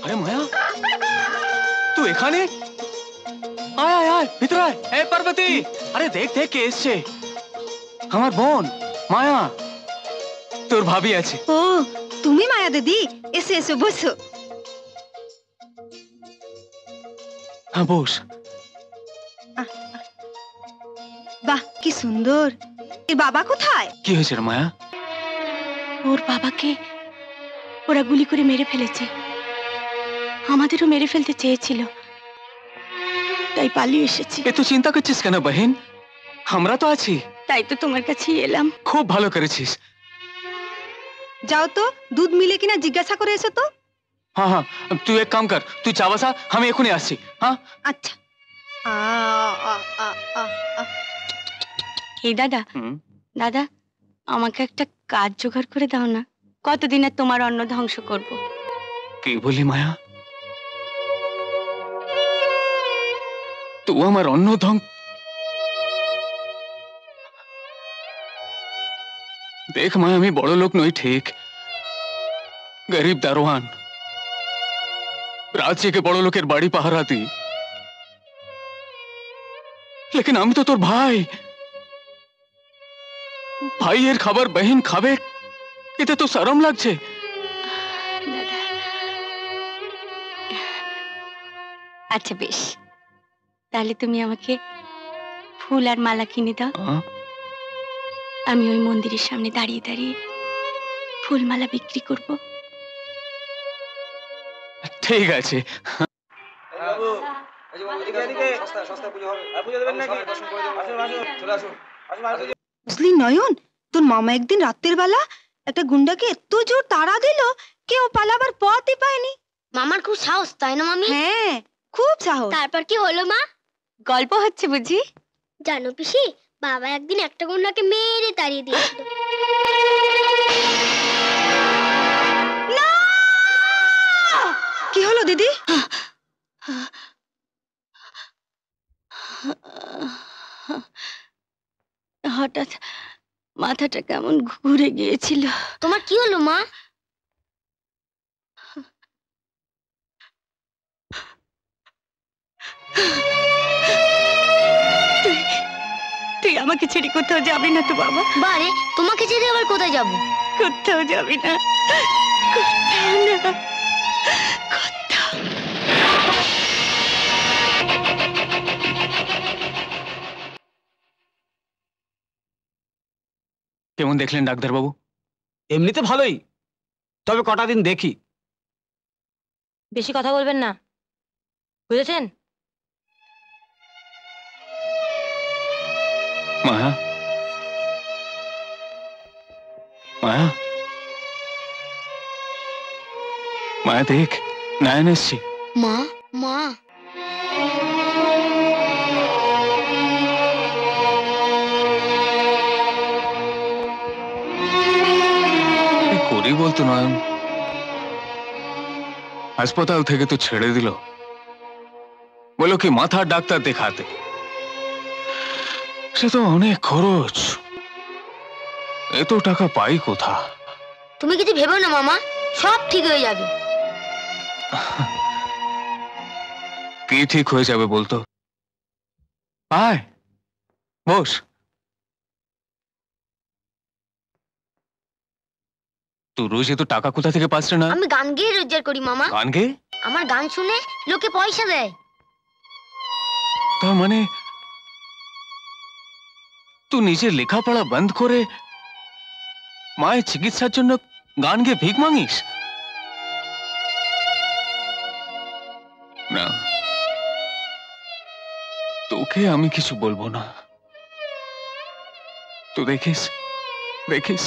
আরে মায়া, তুই এখানে? আয় আয় আয়, ভিতরে আয়। এই পার্বতী, আরে দেখ দেখ কে এসছে। আমার বোন মায়া, তোর ভাবি আছে। ও তুমি মায়া দিদি, এসো এসো বসো। হ্যাঁ বস। বাহ কি সুন্দর। এর বাবা কোথায়? কি হয়েছে রে মায়া? ওর বাবাকে ওরা গুলি করে মেরে ফেলেছে। আমাদেরও মেরে ফেলতে চেয়েছিল, তাই পালিয়ে এসেছি। এ তো চিন্তা করছিস কেন বহিন, আমরা তো আছি। তাই তো তোমার কাছেই এলাম। খুব ভালো করেছিস। যাও তো দুধ মিলে কিনা জিজ্ঞাসা করে এসো তো। হ্যাঁ হ্যাঁ, তুই এক কাম কর, তুই চা বসা, আমি এখনই আসছি। হ্যাঁ আচ্ছা। এই দাদা, দাদা আমাকে একটা কাজ জোগাড় করে দাও না। কতদিন আর তোমার অন্ন ধ্বংস করব? কি বলি মায়া, তুই আমার অন্ন ধ্বংস? দেখ মায়া, আমি বড় লোক নই ঠিক, গরিব দারোয়ান, রাত জেগে বড় লোকের বাড়ি পাহারা দিই। लेकिन আমি তো তোর ভাই, ভাইয়ের খাবার বহিন খাবে, এতে তো শরম লাগছে। দাদা আচ্ছা বেশ, তাহলে তুমি আমাকে ফুল আর মালা কিনে দাও। আমি ওই মন্দিরের সামনে দাঁড়িয়ে দাঁড়িয়ে ফুলমালা বিক্রি করব। ঠিক আছে। বুঝলি নয়ন, তোর মামা একদিন রাতের বেলা একটা গুন্ডাকে এত জোর তাড়া দিল, কেউ পালাবার পথই পায়নি। মামার খুব সাহস, তাই না মামি? হ্যাঁ খুব সাহস। তারপর কি হলো মা? গল্প হচ্ছে বুঝি? জানো পিসি, বাবা একদিন একটা গুন্ডাকে মেরে তাড়িয়ে দিয়েছিল। কি হলো দিদি? হঠাৎ মাথাটা কেমন ঘুরে গিয়েছিল। তোমার কি হলো মা? তুই আমাকে ছেড়ে কোথাও যাবি না তো বাবা? বারে, তোমাকে ছেড়ে আবার কোথায় যাব? কোথাও যাবি না, কোথাও না, কোথাও। কেমন দেখলেন ডাক্তার বাবু? এমনিতে ভালোই, তবে কটা দিন দেখি। বেশি কথা বলবেন না, বুঝেছেন? মায়া, মায়া, মায়া দেখ, নয়ন এসছি। মা, মা। করি বলতো নয়ন, হাসপাতাল থেকে তো ছেড়ে দিল, বলো কি মাথার ডাক্তার দেখাতে। সে তো অনেক খরচ, এত টাকা পাই কোথা? তুমি কিছু ভেবো না মামা, সব ঠিক হয়ে যাবে। কি ঠিক হয়ে যাবে বলতো? আয় বস। তুই রোজ এত টাকা কোথা থেকে পাস না? আমি গান গেয়ে রোজগার করি মামা। গান গেয়ে? আমার গান শুনে লোকে পয়সা দেয়। তার মানে তুই নিজের লেখাপড়া বন্ধ করে মায়ের চিকিৎসার জন্য গান গেয়ে ভিক মাঙিস? না, তোকে আমি কিছু বলবো না। তো দেখিস, দেখিস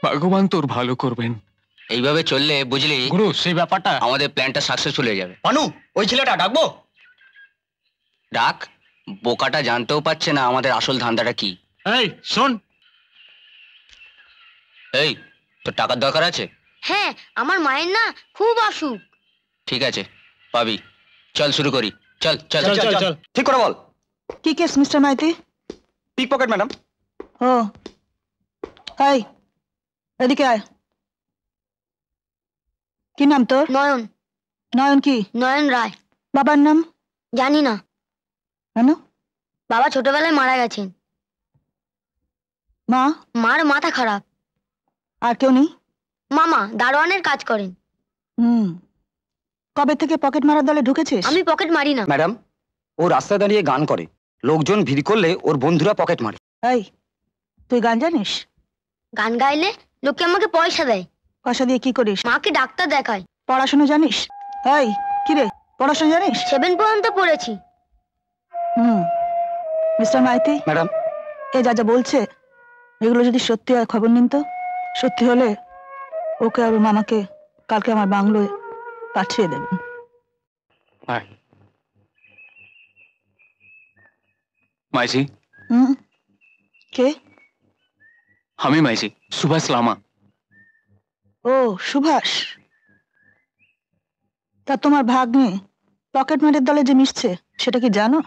ভগবান তোর ভালো করবেন। এইভাবে চললে বুঝলি গুরু, সেই ব্যাপারটা আমাদের প্ল্যানটা সাকসেসফুল হয়ে যাবে। পানু, ওই ছেলেটা ডাকবো? ডাক, বোকাটা জানতেও পারছে না আমাদের আসল ধান্দাটা কি। এই শোন, এই তোর টাকার দরকার আছে? হ্যাঁ, আমার মায়ের না খুব অসুখ। ঠিক আছে, পাবি। চল শুরু করি, চল চল চল চল চল। ঠিক করে বল। কি case mister Maity? Pick pocket madam. ও এই এদিকে আয়। কি নাম তোর? নয়ন। নয়ন কি? নয়ন রায়। বাবার নাম? জানি না। কেন? বাবা ছোটবেলায় মারা গেছেন। মা? মার মাথা খারাপ। আর কেউ নেই? মামা দারোয়ানের কাজ করেন। হুম। কবে থেকে পকেট মারার দলে ঢুকেছিস? আমি পকেট মারি না। ম্যাডাম, ও রাস্তায় দাঁড়িয়ে গান করে, লোকজন ভিড় করলে ওর বন্ধুরা পকেট মারে। এই, তুই গান জানিস? গান গাইলে লোকে আমাকে পয়সা দেয়। পয়সা দিয়ে কি করিস? মাকে ডাক্তার দেখায়। পড়াশোনা জানিস? এই, কি রে, পড়াশোনা জানিস? 7 পর্যন্ত পড়েছি। হুম। মিস্টার মাইতি, ম্যাডাম, এ যা যা বলছে এগুলো যদি সত্যি হয় খবর নিন তো। সত্যি হলে ওকে আর ওর মামাকে কালকে আমার বাংলোয় পাঠিয়ে দেবেন। মাইজি, হুম। কে? আমি মাইজি, সুভাষ লামা। ও, সুভাষ। তা তোমার ভাগ্নে পকেট মারের দলে যে মিশছে সেটা কি জানো?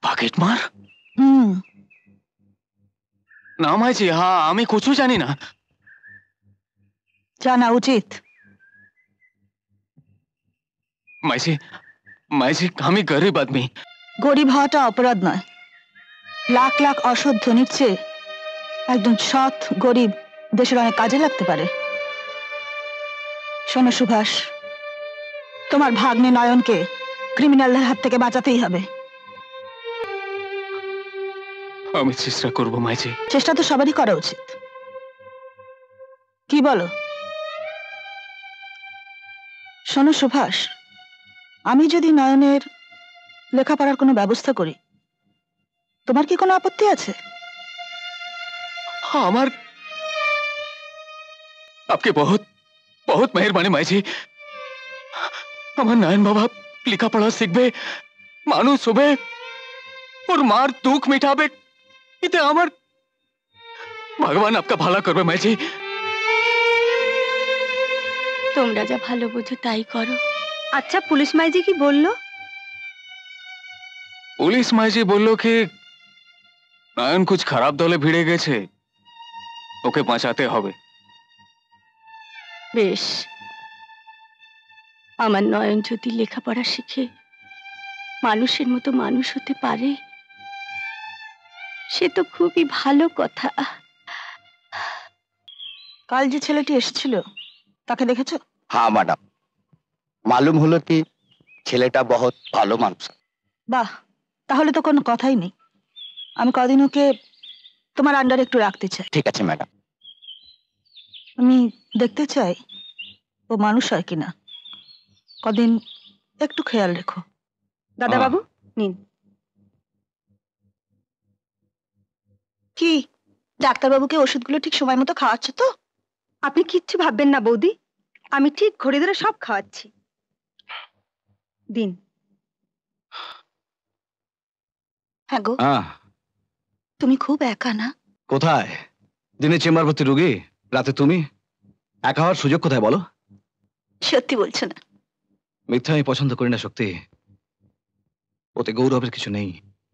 পকেট মার? হুম। না মাইজি, হ্যাঁ আমি কিছু জানি না। জানা উচিত। মাইজি, মাইজি আমি গরিব আদমি। গরিব হওয়াটা অপরাধ নয়। লাখ লাখ অসৎ ধনীর চেয়ে একজন সৎ গরিব দেশের অনেক কাজে লাগতে পারে। শোনো সুভাষ, তোমার ভাগ্নে নয়নকে ক্রিমিনালদের হাত থেকে বাঁচাতেই হবে। আমি চেষ্টা করবো মাইজি। চেষ্টা তো সবারই করা উচিত, কি বলো? শোনো সুভাষ, আমি যদি নয়নের লেখাপড়ার কোনো ব্যবস্থা করি, তোমার কি কোনো আপত্তি আছে? আমার आपके बहुत बहुत मेहरबानी माईजी। আমার নয়ন বাবা লেখাপড়া শিখবে, মানুষ হবে, ওর মার দুঃখ মিটাবে, এতে আমার ভগবান आपका ভালো করবে মাইজি। তোমরা যা ভালো বোঝো তাই করো। আচ্ছা, পুলিশ মাইজি কি বললো? পুলিশ মাইজি বলল কি নয়ন कुछ খারাপ দলে ভিড়ে গেছে, ওকে বাঁচাতে হবে। বেশ, আমার নয়ন যদি লেখাপড়া শিখে মানুষের মতো মানুষ হতে পারে সে তো খুবই ভালো কথা। কাল যে ছেলেটি এসেছিল তাকে দেখেছো? हाँ मैडम, मालूम হলো কি ছেলেটা বহুত ভালো মানুষ। বাহ, তাহলে তো কোনো কথাই নেই। আমি কদিন ওকে তোমার আন্ডারে একটু রাখতে চাই। ঠিক আছে ম্যাডাম। আমি দেখতে চাই ও মানুষ হয় কিনা। কদিন একটু খেয়াল রেখো। দাদা বাবু, নিন। কি ডাক্তারবাবুকে ওষুধগুলো ঠিক সময় মতো খাওয়াচ্ছ তো? আপনি কিচ্ছু ভাববেন না বৌদি, আমি ঠিক ঘড়ি ধরে সব খাওয়াচ্ছি। দিন। হ্যাঁ গো, তুমি খুব একা না? কোথায়? দিনে চেম্বার ভর্তি রোগী, রাতে তুমি? একা হওয়ার সুযোগ কোথায় বলো? সত্যি বলছো না? মিথ্যা আমি পছন্দ করি না শক্তি, ওতে গৌরবের কিছু নেই।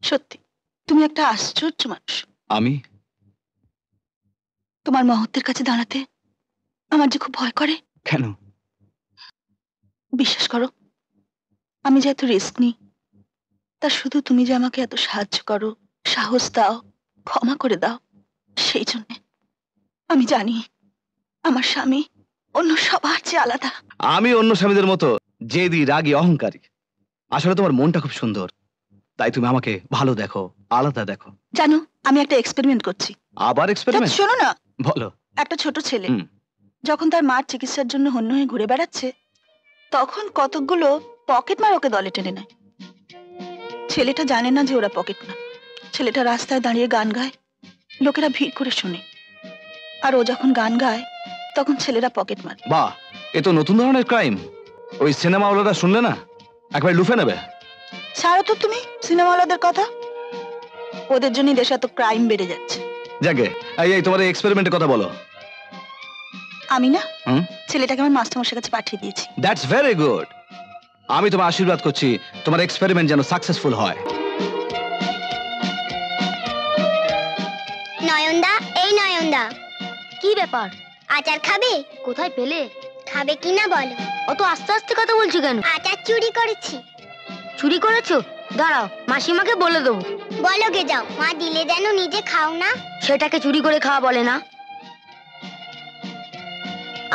সত্যি তুমি একটা আশ্চর্য মানুষ। আমি? তোমার মহত্বের কাছে দাঁড়াতে আমার যে খুব ভয় করে। কেন? বিশ্বাস করো, আমি যে এত রিস্ক নিই তা শুধু তুমি যে আমাকে এত সাহায্য করো, সাহস দাও, ক্ষমা করে দাও, সেই জন্যে। আমি জানি আমার স্বামী অন্য সবার চেয়ে আলাদা। আমি অন্য স্বামীদের মতো জেদি, রাগী, অহংকারী। আসলে তোমার মনটা খুব সুন্দর, তাই তুমি আমাকে ভালো দেখো, আলাদা দেখো। জানো, আমি একটা এক্সপেরিমেন্ট করছি। আবার এক্সপেরিমেন্ট? শোনো না, বলো। একটা ছোট ছেলে হুম। যখন তার মার চিকিৎসার জন্য হন্য হয়ে ঘুরে বেড়াচ্ছে, তখন কতকগুলো পকেট মার ওকে দলে টেনে নেয়। ছেলেটা জানে না যে ওরা পকেট মার। ছেলেটা রাস্তায় দাঁড়িয়ে গান গায়, লোকেরা ভিড় করে শোনে, আর ও যখন গান গায় তখন ছেলেরা পকেট মার। বাহ, এ তো নতুন ধরনের ক্রাইম। ওই সিনেমাওয়ালারা শুনলে না একবার লুফে নেবে। ছাড়ো তো তুমি সিনেমাওয়ালাদের কথা, ওদের জন্যই দেশে এত ক্রাইম বেড়ে যাচ্ছে। যাকে এই তোমার এক্সপেরিমেন্টের কথা বলো। আমি না হুম, ছেলেটাকে আমার মাস্টারমশাইয়ের কাছে পাঠিয়ে দিয়েছি। That's very good. আমি তোমার আশীর্বাদ করছি তোমার এক্সপেরিমেন্ট যেন সাকসেসফুল হয়। নয়নদা, এই নয়নদা, কি ব্যাপার? আচার খাবে? কোথায় পেলে? খাবে কিনা বলো। অত আস্তে আস্তে কথা বলছো কেন? আচার চুরি করেছি। চুরি করেছো? দাঁড়াও, মাসিমাকে বলে দেবো। বলো গে যাও, মা দিলে যেন নিজে খাও না। সেটাকে চুরি করে খাওয়া বলে না।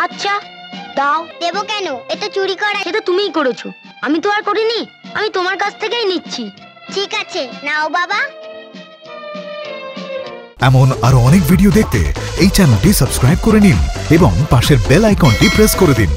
আচ্ছা দাও। দেবো কেন? এ তো চুরি করা। সেটা তুমিই করেছো, আমি তো আর করিনি। আমি তোমার কাছ থেকেই নিচ্ছি। ঠিক আছে, নাও বাবা। এমন আরো অনেক ভিডিও দেখতে এই চ্যানেলটি সাবস্ক্রাইব করে নিন এবং পাশের বেল আইকনটি প্রেস করে দিন।